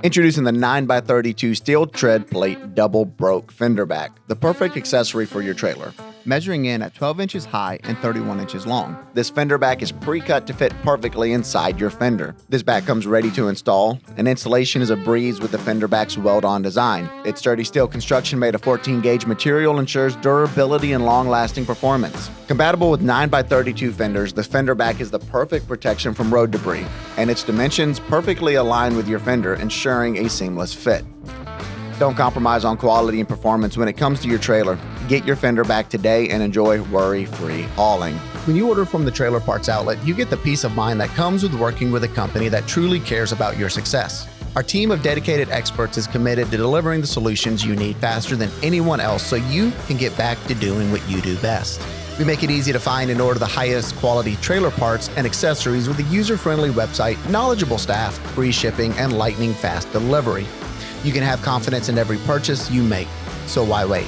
Introducing the 9x32 steel tread plate double broke fender back, the perfect accessory for your trailer. Measuring in at 12 inches high and 31 inches long, this fender back is pre-cut to fit perfectly inside your fender. This back comes ready to install, and installation is a breeze with the fender back's Weld-on design. Its sturdy steel construction made of 14-gauge material ensures durability and long-lasting performance. Compatible with 9x32 fenders, the fender back is the perfect protection from road debris, and its dimensions perfectly align with your fender, ensuring a seamless fit. Don't compromise on quality and performance when it comes to your trailer. Get your fender back today and enjoy worry-free hauling. When you order from the Trailer Parts Outlet, you get the peace of mind that comes with working with a company that truly cares about your success. Our team of dedicated experts is committed to delivering the solutions you need faster than anyone else so you can get back to doing what you do best. We make it easy to find and order the highest quality trailer parts and accessories with a user-friendly website, knowledgeable staff, free shipping, and lightning-fast delivery. You can have confidence in every purchase you make, so why wait?